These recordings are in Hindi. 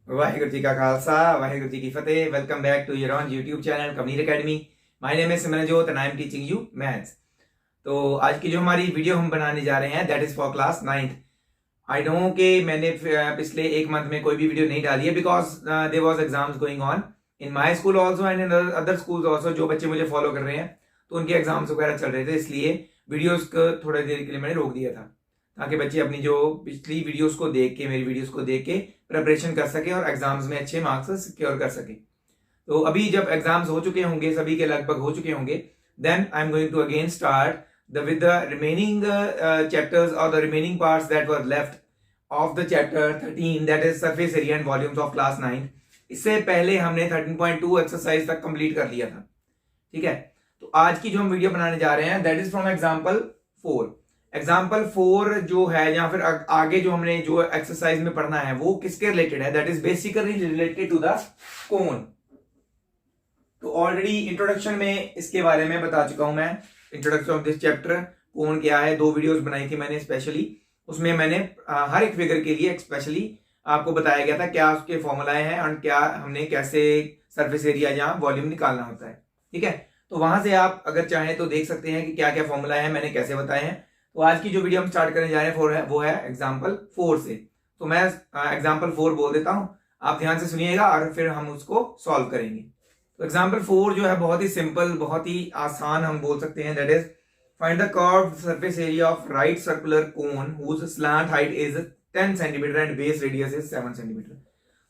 वाहिगुरु जी का खालसा वाहिगुरु जी की फतेह। Welcome back to your own YouTube channel Kabir academy. My name is Simranjot and I am teaching you maths. तो आज की जो हमारी वीडियो हम बनाने जा रहे हैं that is for class 9th। I know कि मैंने पिछले एक मंथ में कोई भी वीडियो नहीं डाली है because there was exams going on in my school also and in other schools also. जो बच्चे मुझे फॉलो कर रहे हैं तो उनके एग्जाम्स वगैरह चल रहे थे, इसलिए वीडियोस को थोड़ी देर के लिए मैंने रोक दिया था ताकि बच्चे अपनी जो पिछली वीडियोस को देख के, मेरी वीडियोस को देख के प्रिपरेशन कर सके और एग्जाम्स में अच्छे मार्क्स सिक्योर कर सके। तो अभी जब एग्जाम्स हो चुके होंगे, सभी के लगभग हो चुके होंगे, then I am going to again start with the remaining chapters or the remaining parts that were left of the chapter 13 that is surface area and volumes of class 9। इससे पहले हमने 13.2 एक्सरसाइज तक कंप्लीट कर लिया था। ठीक है, तो आज की जो हम वीडियो बनाने जा रहे हैं that is from example 4। Example 4 जो है या फिर आगे जो हमने जो एक्सरसाइज में पढ़ना है वो किसके रिलेटेड है, that is basically related to the cone. तो ऑलरेडी इंट्रोडक्शन में इसके बारे में बता चुका हूं मैं, इंट्रोडक्शन ऑफ दिस चैप्टर। कोन क्या है, 2 वीडियोस बनाई थी मैंने स्पेशली, उसमें मैंने हर एक फिगर के लिए स्पेशली आपको बताया गया था क्या उसके फॉर्मूलाए हैं और क्या हमने कैसे सरफेस एरिया या वॉल्यूम निकालना होता है। ठीक है, तो वहां से आप अगर चाहें तो देख सकते हैं कि क्या क्या फॉर्मूला है, मैंने कैसे बताए हैं। तो आज की जो वीडियो हम स्टार्ट करने जा रहे हैं वो है एग्जाम्पल 4 से। तो मैं एग्जाम्पल 4 बोल देता हूं, आप ध्यान से सुनिएगा और फिर हम उसको सॉल्व करेंगे। तो एग्जाम्पल 4 जो है बहुत ही सिंपल, बहुत ही आसान हम बोल सकते हैं, that is find the curved surface area of right circular cone whose slant height is 10 centimetre and base radius is 7 centimetre.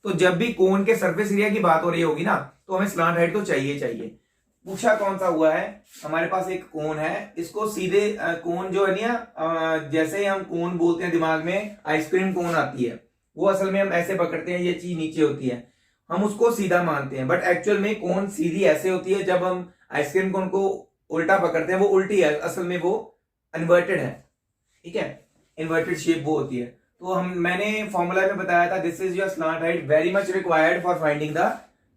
तो जब भी कोन के सरफेस एरिया की बात हो रही होगी ना तो हमें स्लैंट हाइट तो चाहिए। पूछा कौन सा हुआ है, हमारे पास एक कोन है, इसको सीधे कोन जो है ना, जैसे ही हम कोन बोलते हैं दिमाग में आइसक्रीम कोन आती है, वो असल में हम ऐसे पकड़ते हैं, ये चीज नीचे होती है, हम उसको सीधा मानते हैं, बट एक्चुअल में कोन सीधी ऐसे होती है। जब हम आइसक्रीम कोन को उल्टा पकड़ते हैं वो उल्टी है, असल में वो इन्वर्टेड है। ठीक है, इन्वर्टेड शेप वो होती है। तो मैंने फॉर्मूला में बताया था this is your slant height very much required for finding the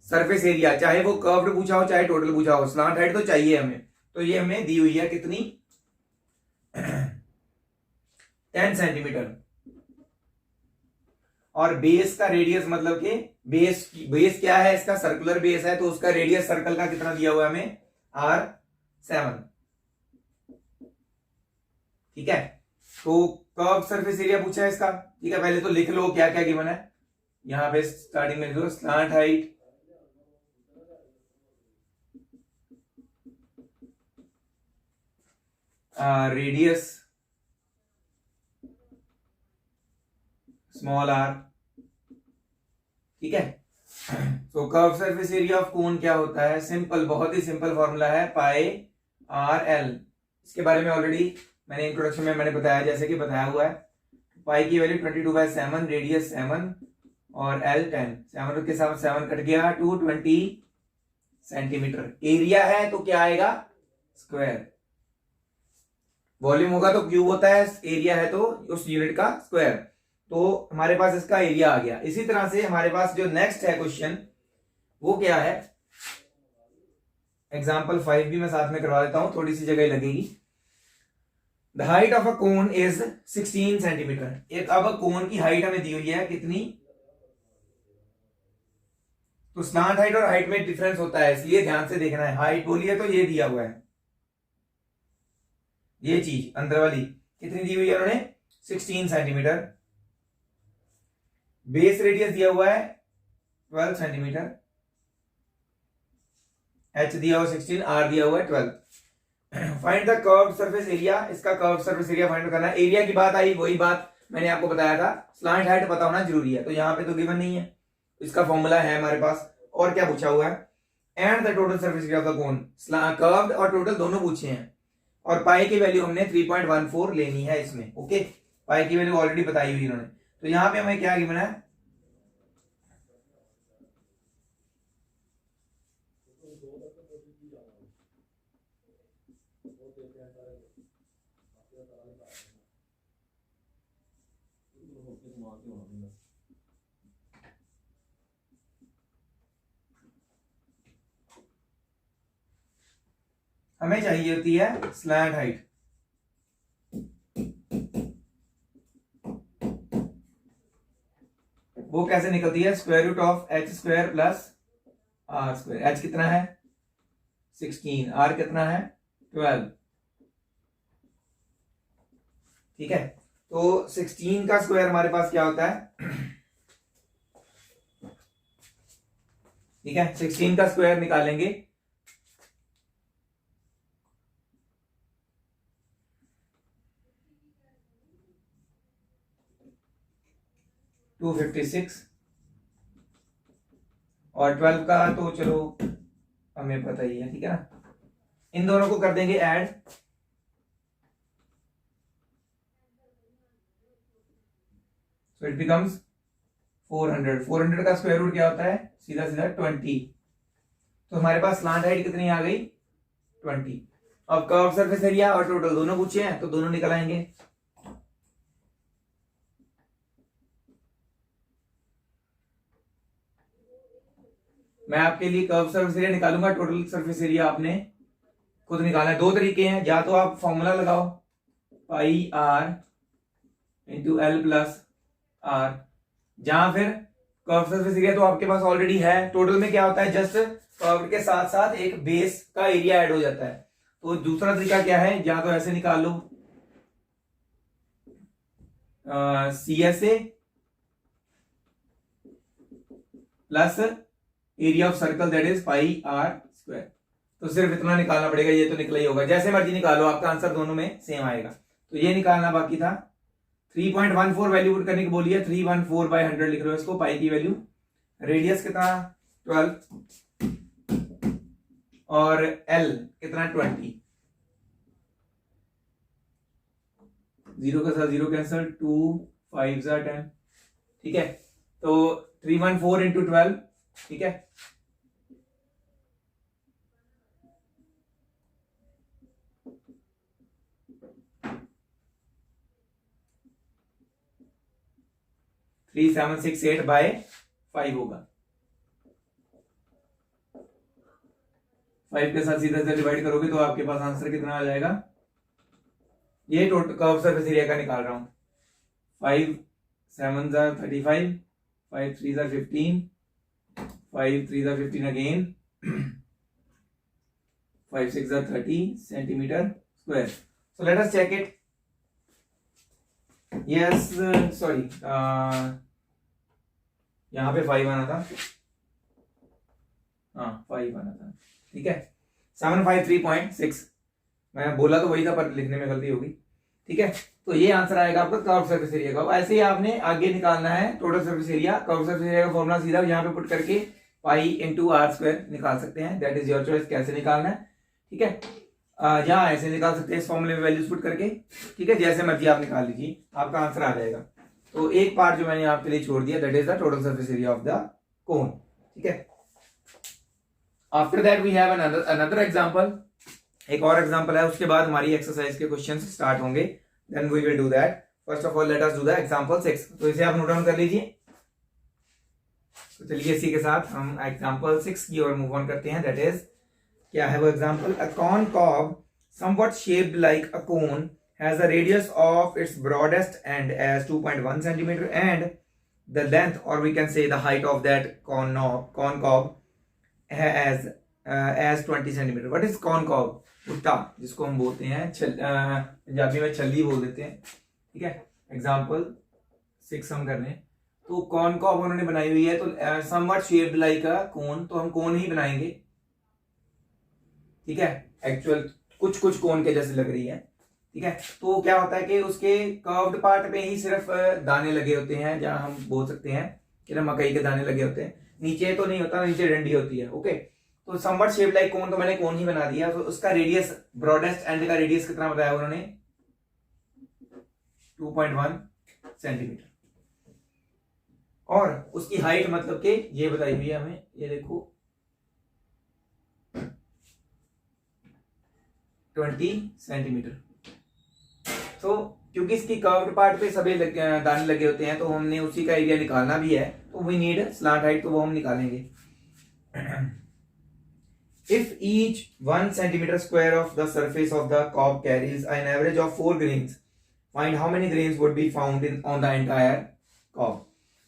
surface area, चाहे वो कर्व्ड पूछा हो चाहे टोटल पूछा हो, स्लैंट हाइट तो चाहिए हमें। तो ये हमें दी हुई है कितनी 10 सेंटीमीटर। और बेस का रेडियस मतलब कि बेस क्या है, इसका सर्कुलर बेस है, तो उसका रेडियस सर्कल का कितना दिया हुआ है हमें R7। ठीक है, तो कर्व सरफेस एरिया पूछा है इसका। ठीक है, पहले तो लिख लो क्या क्या गिवन है, यहां पे स्टार्टिंग में लिख लो slant height radius small r। ठीक है, तो curve surface area of cone क्या होता है, सिंपल, बहुत ही सिंपल फॉर्मूला है पाई आर एल। इसके बारे में ऑलरेडी मैंने इंट्रोडक्शन में मैंने बताया, जैसे कि बताया हुआ है पाई की वैल्यू 22/7, रेडियस 7 और एल 10। 7 के साथ 7 कट गया, 220 सेंटीमीटर। एरिया है तो क्या आएगा स्क्वायर, वॉल्यूम होगा तो क्यूब होता है, एरिया है तो उस यूनिट का स्क्वायर। तो हमारे पास इसका एरिया आ गया। इसी तरह से हमारे पास जो नेक्स्ट है क्वेश्चन वो क्या है, एग्जाम्पल 5 भी मैं साथ में करवा देता हूं, थोड़ी सी जगह लगेगी। The height of a cone is 16 centimetre. एक अब कोन की हाइट हमें दी हुई है कितनी, तो स्लैंट हाइट और हाइट में डिफरेंस होता है, इसलिए ध्यान से देखना है। हाइट बोली है तो ये दिया हुआ है, ये चीज अंदर वाली कितनी दी हुई है उन्होंने 16 सेंटीमीटर। बेस रेडियस दिया हुआ है 12 सेंटीमीटर, h दिया हुआ 16, r दिया हुआ है 12। Find the curved surface area, इसका कर्व्ड सरफेस एरिया फाइंड करना है। एरिया की बात आई, वही बात मैंने आपको बताया था, स्लैंट हाइट पता होना जरूरी है, तो यहां पे तो गिवन नहीं है, इसका फॉर्मूला है हमारे पास। और क्या पूछा हुआ है, and the total surface area of the cone, curved और टोटल दोनों पूछे हैं, और पाई की वैल्यू हमने 3.14 लेनी है इसमें। ओके, पाई की वैल्यू ऑलरेडी बताई हुई इन्होंने। तो यहां पे हमें क्या गिवन है, हमें चाहिए होती है स्लैंट हाइट। वो कैसे निकलती है, square root of h square plus r square. H कितना है 16, आर कितना है 12। ठीक है, तो 16 का स्क्वायर हमारे पास क्या होता है, ठीक है 16 का स्क्वायर निकालेंगे, टू 256, और 12 का तो चलो हमें पता ही है, ठीक है ना। इन दोनों को कर देंगे ऐड, सो इट बिकम्स 400। 400 का स्क्वायर रूट क्या होता है, सीधा सीधा 20। तो हमारे पास स्लांट हाइट कितनी आ गई 20। अब कर्व सरफेस एरिया और टोटल दोनों पूछे हैं तो दोनों निकल आएंगे। मैं आपके लिए कर्व सरफेस एरिया निकालूंगा, टोटल सरफेस एरिया आपने खुद निकालना है। दो तरीके हैं, या तो आप फॉर्मूला लगाओ pi r into l plus r, जहां फिर कर्व सरफेस एरिया तो आपके पास ऑलरेडी है। टोटल में क्या होता है, जस्ट कर्व के साथ साथ एक बेस का एरिया ऐड हो जाता है। तो दूसरा तरीका क्या है, या तो ऐसे निकाल लो C S A plus area of circle that is pi r square. तो सिर्फ इतना निकालना पड़ेगा, ये तो निकला ही होगा, जैसे मर्जी निकालो, आपका आंसर दोनों में सेम आएगा। तो ये निकालना बाकी था। 3.14 वैल्यू पुट करने की बोली है, 314/100 लिख रहे हो इसको, पाई की वैल्यू। रेडियस कितना 12 और एल कितना 20। 0 के साथ 0 कैंसल, 2 5 10। ठीक है, तो 314 इंटू 12, ठीक है, थ्री 3768/5 होगा। 5 के साथ सीधा से डिवाइड करोगे तो आपके पास आंसर कितना आ जाएगा, ये टोटल कर्व सरफेस एरिया का निकाल रहा हूं। 5 7 35, 5 3 15, 5 3 15 again, 5 6 30 centimetre square. So let us check it. Yes sorry, यहां पे 5 आना था, हाँ 5 आना था, ठीक है। 753.6 मैं बोला तो वही था, पर लिखने में गलती होगी। ठीक है, तो ये आंसर आएगा आपका कर्व सरफेस एरिया का। ऐसे ही आपने आगे निकालना है total surface area. Curve surface area का फॉर्मूला सीधा यहाँ पे पुट करके पाई इंटू आर स्क्वायर निकाल सकते हैं, दैट इज योर चॉइस कैसे निकालना है। ठीक है, यहाँ ऐसे निकाल सकते हैं इस फॉर्मूले में वैल्यूज पुट करके, ठीक है, जैसे मर्जी आप निकाल लीजिए, आपका आंसर आ जाएगा। तो एक पार्ट जो मैंने आपके लिए छोड़ दिया, that is the total surface area of the cone. ठीक है, after that we have another example, एक और एग्जांपल है, उसके बाद हमारी एक्सरसाइज के क्वेश्चंस स्टार्ट होंगे, then we will do that. First of all let us do the example 6। तो इसे आप नोट डाउन कर लीजिए। तो चलिए इसी के साथ हम एग्जांपल 6 की ओर मूव ऑन करते हैं। दैट इज, क्या है वो example, a कॉनकॉव somewhat shaped like a cone has a radius of its broadest end as 2.1 centimeter and the length, or we can say the height of that concave as 20 centimeter. What is concave? उल्टा, जिसको हम बोलते हैं पंजाबी में छल्ली बोल देते हैं। ठीक है, एग्जाम्पल 6 हम कर रहे हैं। तो कॉनकॉव उन्होंने बनाई हुई है, तो समवट शेप्ड लाइक अ कोन, तो हम कोन ही बनाएंगे। ठीक है, एक्चुअल कुछ कुछ कोन के जैसे लग रही है। ठीक है, तो क्या होता है कि उसके कर्व्ड पार्ट में ही सिर्फ दाने लगे होते हैं, जहां हम बोल सकते हैं कि ना मकई के दाने लगे होते हैं, नीचे तो नहीं होता, नीचे डंडी होती है। ओके, तो समवट शेप लाइक कोन, तो मैंने कोन ही बना दिया। तो उसका रेडियस, ब्रॉडेस्ट एंड का रेडियस कितना बताया उन्होंने, 2.1 सेंटीमीटर, और उसकी हाइट मतलब कि ये बताई हुई है हमें, ये देखो 20 सेंटीमीटर। तो क्योंकि इसकी कर्व्ड पार्ट पे सभी दाने लगे होते हैं, तो हमने उसी का एरिया निकालना भी है, तो वी नीड स्लांट हाइट, तो वो हम निकालेंगे। If each 1 centimeter square of the surface of the cob carries an average of 4 grains, find how many grains would be found on the entire cob.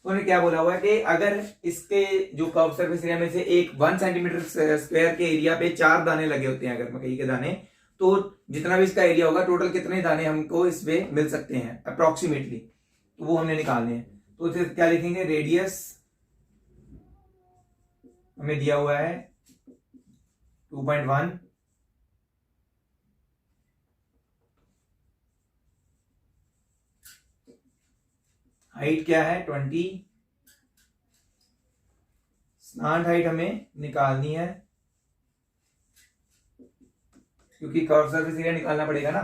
तो उन्होंने क्या बोला हुआ है कि अगर इसके जो कर्व सरफेस एरिया में से एक 1 सेंटीमीटर स्क्वायर के एरिया पे 4 दाने लगे होते हैं, अगर मकई के दाने, तो जितना भी इसका एरिया होगा टोटल कितने दाने हमको इसमें मिल सकते हैं अप्रोक्सीमेटली, तो वो हमने निकालने हैं। तो इसे क्या लिखेंगे, रेडियस हमें दिया हुआ है 2.1, हाइट क्या है 20, स्लांट हाइट हमें निकालनी है क्योंकि कर्व सरफेस एरिया निकालना पड़ेगा ना।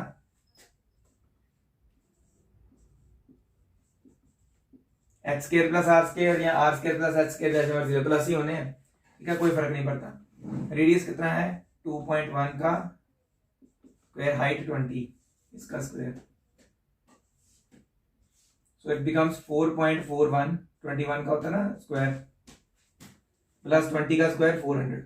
H square plus r square या r square plus h square जैसे मर्जी प्लस ही होने हैं, ठीक है, कोई फर्क नहीं पड़ता। रेडियस कितना है 2.1 का स्क्वायर, हाइट 20 इसका स्क्वायर, सो इट बिकम्स 4.41, 21 का होता है ना स्क्वायर प्लस 20 का स्क्वायर 400,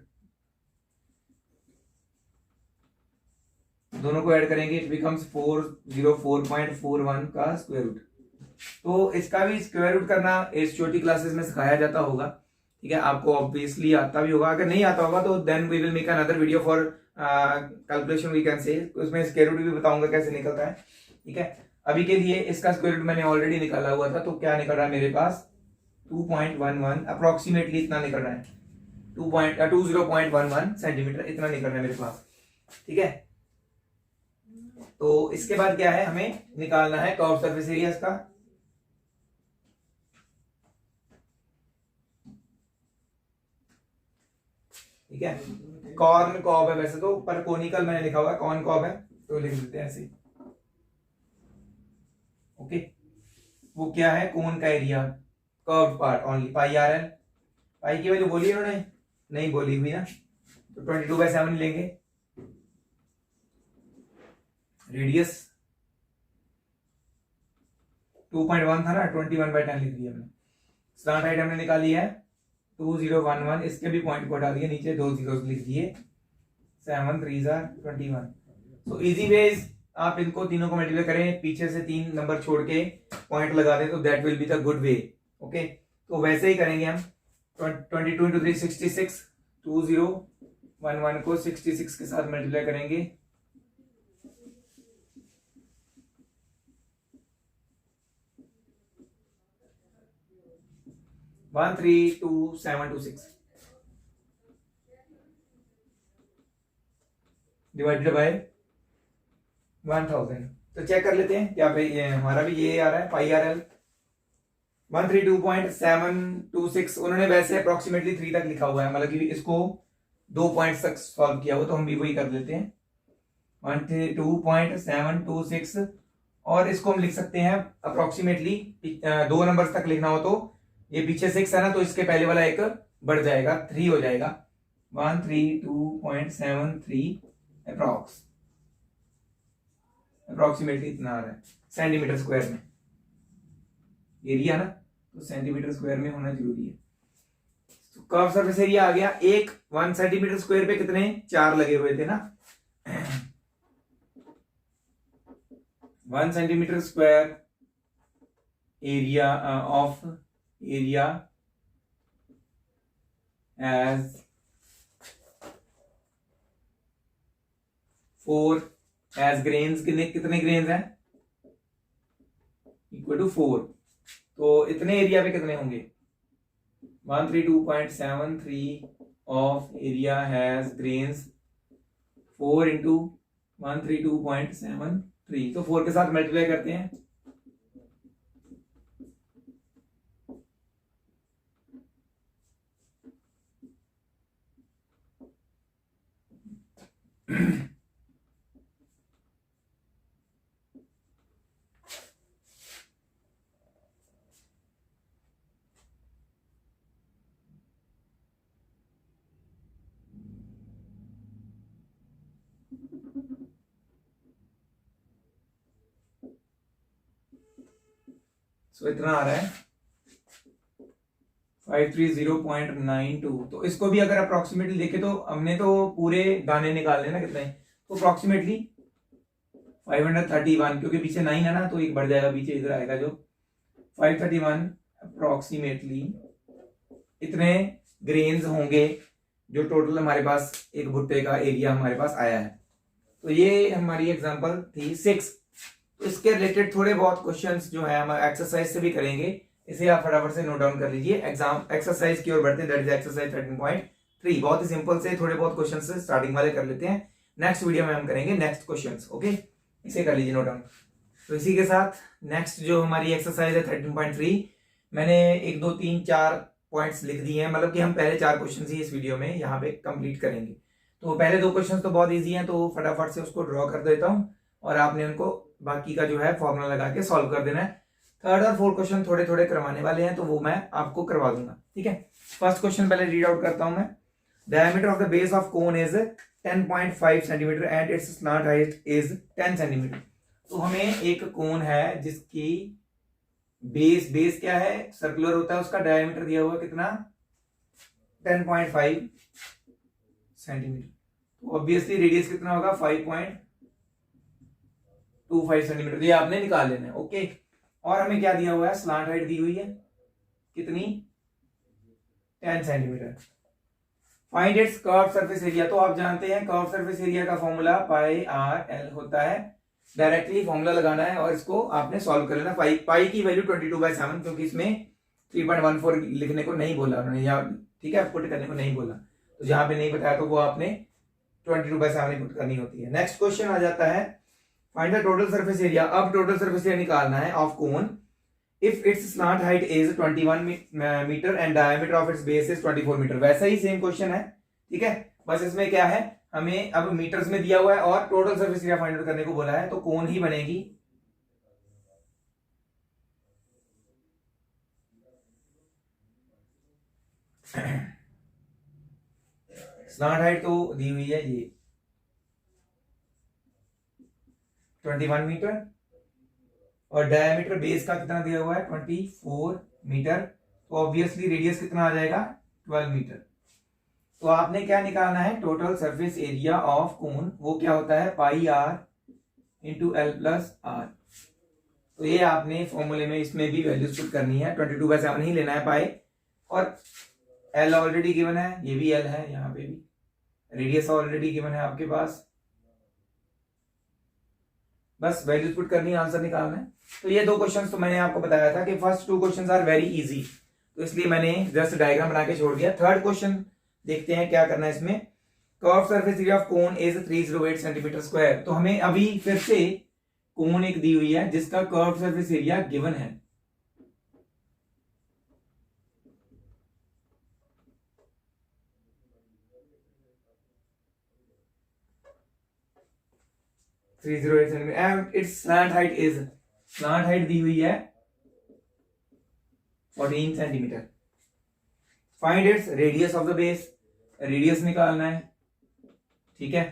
दोनों को ऐड करेंगे इट बिकम्स 404.41 का स्क्वायर रूट। तो इसका भी स्क्वायर रूट करना इस छोटी क्लासेस में सिखाया जाता होगा, ठीक है, आपको ऑब्वियसली आता भी होगा। अगर नहीं आता होगा तो then we will make another video for calculation we can say, उसमें स्क्वायर रूट भी बताऊंगा कैसे निकलता है, ठीक है। अभी के लिए इसका स्क्वायर रूट मैंने ऑलरेडी निकाला हुआ था, तो क्या निकल रहा है मेरे पास 2.11, अप्रोक्सीमेटली इतना निकल रहा है 20.11 सेंटीमीटर, इतना निकल रहा है मेरे पास, ठीक है। तो इसके बाद क्या है, हमें निकालना है कर्व सरफेस एरिया इसका, ठीक है। कॉर्न कॉब है वैसे तो, पर कोनिकल मैंने लिखा हुआ है, कॉर्न कॉब है तो लिख देते हैं ऐसे, ओके। वो क्या है, कोन का एरिया, कर्व पार्ट ओनली, पाई आर एल, पाई की वैल्यू बोली उन्होंने, नहीं बोली हुई ना, तो 22/7 लेंगे। रेडियस 2.1 था ना, 21/10 लिख दिया मैंने। स्लांट हाइट हमने निकाली है 2011, इसके भी पॉइंट को हटा दिया, नीचे 2 जीरोस लिख दिए, 7 3 21। सो इजी वेज, आप इनको तीनों को मल्टीप्लाई करें, पीछे से 3 नंबर छोड़ के पॉइंट लगा दें, तो that will be the good way, okay. तो वैसे ही करेंगे हम, 22 into 3 66, 2011 को 66 के साथ मल्टीप्लाई करेंगे, 132726 डिवाइडेड बाय 1000। तो चेक कर लेते हैं क्या भाई, ये हमारा भी ये आ रहा है पाई आर एल 132.726। उन्होंने वैसे अप्रोक्सीमेटली 3 तक लिखा हुआ है, मतलब कि इसको 2 पॉइंट्स तक सॉल्व किया हुआ, तो हम भी वही कर लेते हैं 132.726, और इसको हम लिख सकते हैं अप्रोक्सीमेटली 2 नंबर तक लिखना हो तो ये पीछे 6 है ना, तो इसके पहले वाला एक बढ़ जाएगा, 3 हो जाएगा, 132.73 अप्रोक्स, अप्रोक्सीमेटली इतना आ रहा है सेंटीमीटर स्क्वायर में एरिया ना, तो सेंटीमीटर स्क्वायर में होना जरूरी है। तो कर्व सरफेस एरिया आ गया, 1 सेंटीमीटर स्क्वायर पे कितने 4 लगे हुए थे ना, 1 centimetre square area of area as 4 as grains, कितने ग्रेन्स हैं इक्वल टू 4, तो इतने एरिया पे कितने होंगे 132.73 of area has grains 4 into 132.73, तो 4 के साथ मल्टीप्लाई करते हैं, सो इतना आ रहा है 530.92। तो इसको भी अगर अप्रोक्सीमेटली देखे तो हमने तो पूरे दाने निकालने ना कितने, तो अप्रोक्सीमेटली 531, क्योंकि पीछे 9 है ना तो एक बढ़ जाएगा, पीछे इधर आएगा जो 531 अप्रोक्सीमेटली इतने ग्रेन्स होंगे जो टोटल हमारे पास एक भुट्टे का एरिया हमारे पास आया है। तो ये हमारी एग्जांपल थी 6। तो इसके रिलेटेड थोड़े बहुत क्वेश्चंस जो है हम एक्सरसाइज से भी करेंगे, इसे आप फटाफट से नोट डाउन कर लीजिए। एग्जाम एक्सरसाइज की ओर बढ़ते हैं, दैट इज एक्सरसाइज 13.3। बहुत ही सिंपल से थोड़े बहुत क्वेश्चंस से स्टार्टिंग वाले कर लेते हैं, नेक्स्ट वीडियो में हम करेंगे नेक्स्ट क्वेश्चंस। ओके, इसे कर लीजिए नोट डाउन। तो इसी के साथ नेक्स्ट जो हमारी एक्सरसाइज है 13.3, मैंने 1 2 3 4 पॉइंट्स लिख दिए हैं, मतलब कि हम पहले 4 क्वेश्चन ही इस वीडियो में यहाँ पे कंप्लीट करेंगे। तो पहले 2 क्वेश्चन तो बहुत इजी हैं, तो फटाफट से उसको ड्रॉ कर देता हूँ और आपने उनको बाकी का जो है फॉर्मूला लगा के सॉल्व कर देना है। थर्ड और फोर्थ क्वेश्चन थोड़े थोड़े करवाने वाले हैं, तो वो मैं आपको करवा दूंगा, ठीक है। फर्स्ट क्वेश्चन पहले रीड आउट करता हूं मैं। Diameter of the base of cone is 10.5 centimetre and its slant height is 10 centimetre. तो हमें एक कोन है जिसकी बेस क्या है, सर्कुलर होता है, उसका डायमीटर दिया हुआ कितना 10.5 सेंटीमीटर। तो ऑब्वियसली रेडियस कितना होगा 5.25 सेंटीमीटर। ये आपने निकाल लेना है। ओके, और हमें क्या दिया हुआ है, स्लांट हाइट दी हुई है कितनी 10 centimetre. Find it's curve surface area. तो आप जानते हैं कर्व सरफेस एरिया का फॉर्मूला पाई आर एल होता है। डायरेक्टली फॉर्मूला लगाना है और इसको आपने सॉल्व कर लेना। पाई की वैल्यू 22/7, क्योंकि इसमें 3.14 लिखने को नहीं बोला उन्होंने, या ठीक है पुट करने को नहीं बोला, तो जहां पे नहीं बताया तो वो आपने 22/7 पुट करनी होती है। नेक्स्ट क्वेश्चन आ जाता है, find the total surface area. अब टोटल सरफेस एरिया निकालना है of cone if its slant height is 21 metre and diameter of its base is 24 metre. वैसा ही सेम क्वेश्चन है, ठीक है, बस इसमें क्या है, हमें अब मीटर्स में दिया हुआ है और total surface area find out करने को बोला है, तो कोन ही बनेगी स्लांट हाइट तो दी हुई है ये 21 मीटर और डायमीटर बेस का कितना दिया हुआ है 24 मीटर। तो ऑब्वियसली रेडियस कितना आ जाएगा 12 मीटर। तो आपने क्या निकालना है, total surface area of cone, वो क्या होता है pi r into l plus r. तो ये आपने फॉर्मूले में इसमें भी वैल्यूज पुट करनी है, 22/7 ही लेना है पाई, और एल ऑलरेडी गिवन है, ये भी एल है, यहाँ पे भी रेडियस ऑलरेडी गिवन है आपके पास, बस वैल्यूज पुट करनी है, आंसर निकालना है। तो ये 2 क्वेश्चंस तो मैंने आपको बताया था कि first 2 questions are very easy, तो इसलिए मैंने जस्ट डायग्राम बना के छोड़ दिया। थर्ड क्वेश्चन देखते हैं क्या करना है इसमें। Curve surface area of cone is 308 centimetre square. तो हमें अभी फिर से कोन एक दी हुई है जिसका कर्व सरफेस एरिया गिवन है, and its slant height is, slant height दी हुई है 14 centimetre. Find its radius of the base, radius निकालना है, ठीक है,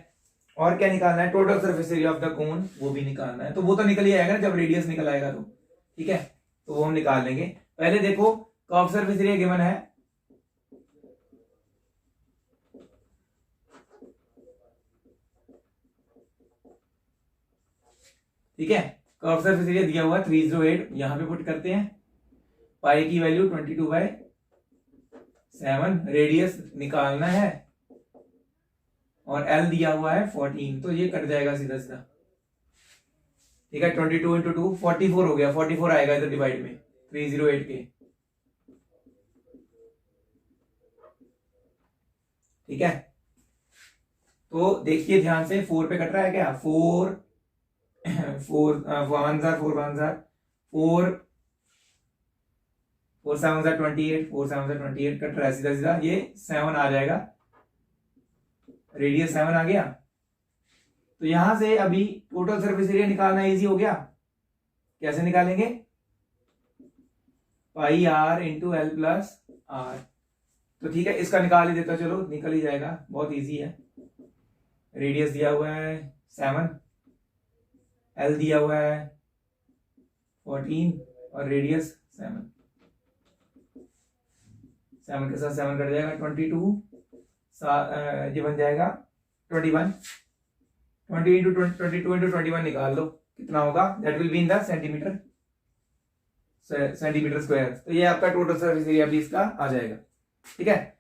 और क्या निकालना है, total surface area of the cone, वो भी निकालना है। तो वो तो निकल ही आएगा जब रेडियस निकल आएगा तो, ठीक है, तो वो हम निकाल लेंगे। पहले देखो कर्व सरफेस एरिया गिवन है, ठीक है, कर्व सरफेस एरिया दिया हुआ 308, यहां पे पुट करते हैं, पाई की वैल्यू 22/7, रेडियस निकालना है और एल दिया हुआ है 14, तो ये कट जाएगा सीधा सीधा, ठीक है, 22 इंटू 2 44 हो गया, 44 आएगा इधर डिवाइड में 308 के, ठीक है। तो देखिए ध्यान से, 4 पे कट रहा है क्या, 4 4 1 4 1 4 4 7 28, 4 7 28 कट रहा है सीधा सीधा, ये 7 आ जाएगा, रेडियस 7 आ गया। तो यहां से अभी टोटल सरफेस एरिया निकालना इजी हो गया। कैसे निकालेंगे, pi r into l plus r. तो ठीक है, इसका निकाल ही देता, चलो निकल ही जाएगा, बहुत इजी है। रेडियस दिया हुआ है 7, एल दिया हुआ है 14 और रेडियस 7, 7 के साथ 7 कट जाएगा, 22, ये बन जाएगा 21, 20 इंटू 22 इंटू 21 निकाल लो, कितना होगा, that will be in the centimetre, centimetre square. तो ये आपका टोटल सरफेस एरिया भी इसका आ जाएगा। ठीक है,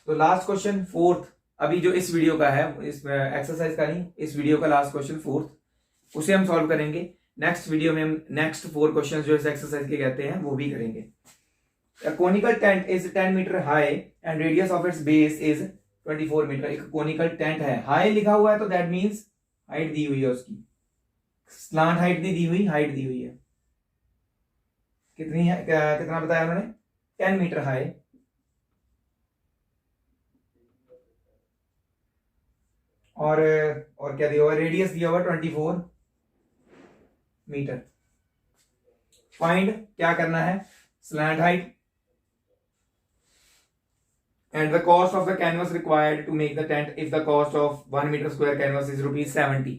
तो लास्ट क्वेश्चन फोर्थ, अभी जो इस वीडियो का है, इस एक्सरसाइज का नहीं, इस वीडियो का लास्ट क्वेश्चन फोर्थ, उसे हम सॉल्व करेंगे। नेक्स्ट वीडियो में हम नेक्स्ट 4 क्वेश्चन जो इस एक्सरसाइज के कहते हैं वो भी करेंगे। A conical tent is 10 metre high and radius of its base is 24 metre. एक कोनिकल टेंट है, हाई लिखा हुआ है तो दैट मींस हाइट दी हुई है उसकी, स्लांट हाइट नहीं दी हुई, हाइट दी हुई है। कितनी है, कितना बताया उन्होंने, 10 मीटर हाई और क्या दिया हुआ, रेडियस दिया हुआ 24 मीटर। फाइंड क्या करना है, slant height and the cost of the canvas required to make the tent if the cost of 1 meter square canvas is ₹70।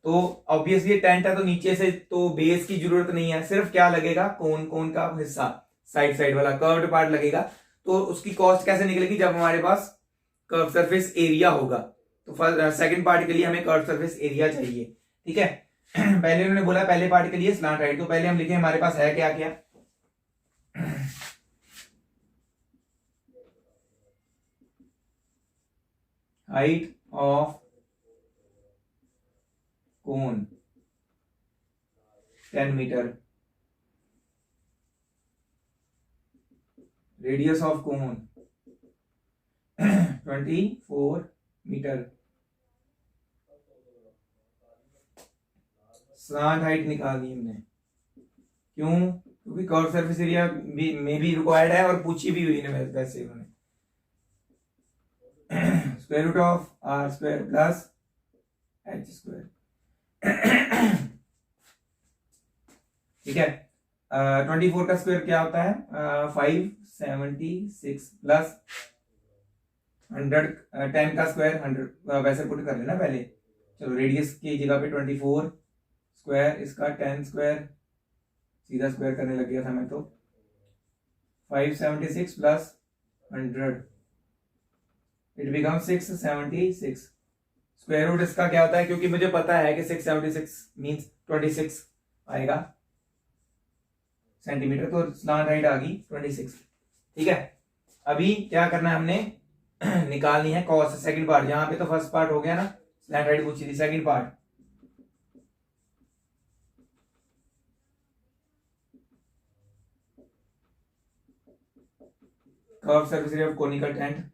तो ऑब्वियसली टेंट है तो नीचे से तो बेस की जरूरत नहीं है, सिर्फ क्या लगेगा, कोन का हिस्सा, साइड साइड वाला कर्व्ड पार्ट लगेगा। तो उसकी कॉस्ट कैसे निकलेगी, जब हमारे पास कर्व सरफेस एरिया होगा। तो सेकंड पार्ट के लिए हमें कर्व सरफेस एरिया चाहिए। ठीक है, पहले उन्होंने बोला पहले पार्ट के लिए स्लांट हाइट, तो पहले हम लिखे हमारे पास है क्या क्या, height of cone 10 metre, radius of cone 24 metre, slant height निकालनी हमने, क्यों, क्योंकि कर्व सरफेस एरिया में भी रिक्वायर्ड है और पूछी भी हुई है वैसे उन्होंने। Square root of r square plus h square. ठीक है, 24 का स्क्वायर क्या होता है, 576 प्लस 100, 10 का स्क्वायर 100, वैसे पुट कर लेना पहले। चलो रेडियस की जगह पे 24 स्क्वायर, इसका 10 स्क्वायर, सीधा स्क्वायर करने लग गया था मैं तो, 576 plus 100 it become 676। Square root इसका क्या होता है, क्योंकि मुझे पता है कि 676 मींस 26 आएगा सेंटीमीटर, तो स्लांट हाइट आ गई 26। ठीक है, अभी क्या करना है हमने, निकालनी है कॉस सेकंड पार्ट। यहां पे तो फर्स्ट पार्ट हो गया ना, स्लांट हाइट पूछी थी, second part curve surface area of conical tent,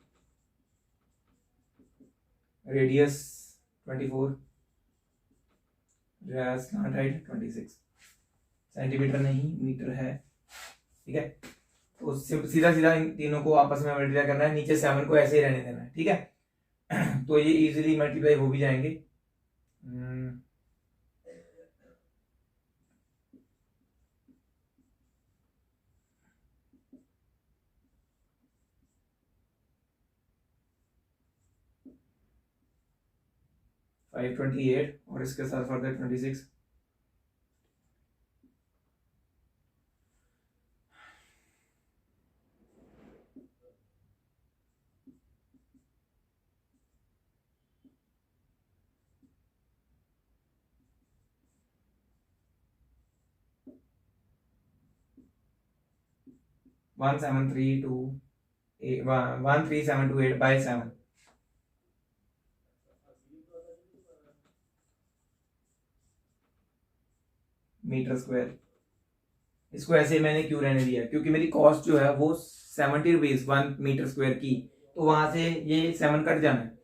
radius 24, slant height 26, centimetre नहीं मीटर है। ठीक है, तो सीधा सीधा इन तीनों को आपस में मल्टीप्लाई करना है, नीचे 7 को ऐसे ही रहने देना है। ठीक है, तो ये इजीली मल्टीप्लाई हो भी जाएंगे। 528 और इसके साथ further 26, one 13728 by 7 metre square. इसको ऐसे मैंने क्यों रहने दिया, क्योंकि मेरी कॉस्ट जो है वो 70 रुपीज 1 मीटर स्क्वायर की, तो वहां से ये 7 कट जाना है।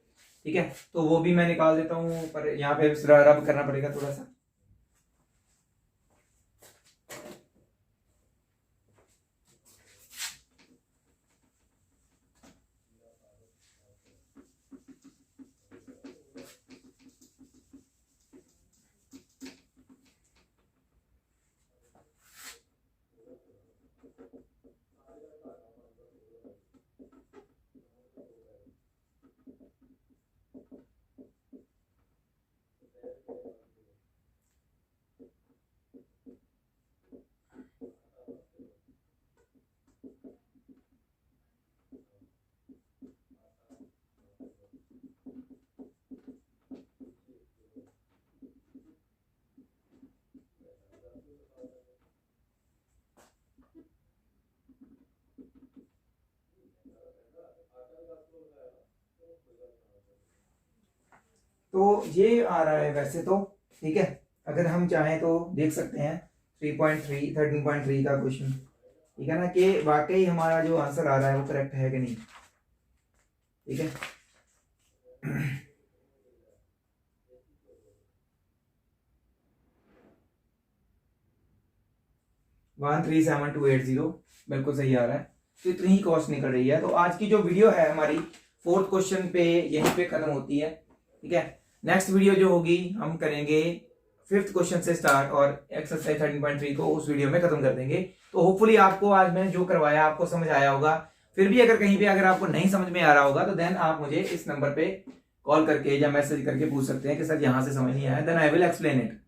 ठीक है, तो वो भी मैं निकाल देता हूँ, पर यहाँ पे रब करना पड़ेगा थोड़ा सा। तो ये आ रहा है वैसे तो, ठीक है। अगर हम चाहें तो देख सकते हैं 3.3 13.3 का क्वेश्चन, ठीक है ना, कि वाकई हमारा जो आंसर आ रहा है वो करेक्ट है कि नहीं, ठीक है। 137280 बिल्कुल सही आ रहा है। तो इतनी ही कॉस्ट निकल रही है। तो आज की जो वीडियो है हमारी फोर्थ क्वेश्चन पे यहीं पे खत्म होती है, ठीक है। नेक्स्ट वीडियो जो होगी हम करेंगे फिफ्थ क्वेश्चन से स्टार्ट और एक्सरसाइज 13.3 को उस वीडियो में खत्म कर देंगे। तो होपफुली आपको आज मैंने जो करवाया आपको समझ आया होगा। फिर भी अगर कहीं पे अगर आपको नहीं समझ में आ रहा होगा तो देन आप मुझे इस नंबर पे कॉल करके या मैसेज करके पूछ सकते हैं कि सर यहाँ से समझ नहीं आया, then I will explain it.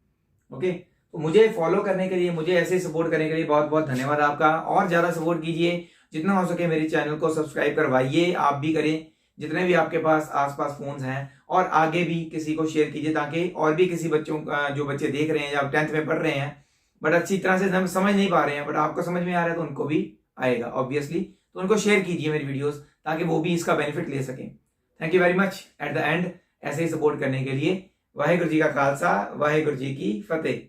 Okay, तो मुझे फॉलो करने के लिए, मुझे ऐसे सपोर्ट करने के लिए बहुत बहुत धन्यवाद आपका। और ज्यादा सपोर्ट कीजिए, जितना हो सके मेरे चैनल को सब्सक्राइब करवाइए, आप भी करें जितने भी आपके पास आसपास फोन्स हैं, और आगे भी किसी को शेयर कीजिए ताकि और भी किसी बच्चों जो बच्चे देख रहे हैं या 10th में पढ़ रहे हैं बट अच्छी तरह से समझ नहीं पा रहे हैं, बट आपको समझ में आ रहा है तो उनको भी आएगा ऑब्वियसली। तो उनको शेयर कीजिए मेरी वीडियोस ताकि वो भी इसका बेनिफिट ले सकें। Thank you very much at the end ऐसे ही सपोर्ट करने के लिए। वाहेगुरु जी का खालसा, वाहेगुरु जी की फतेह।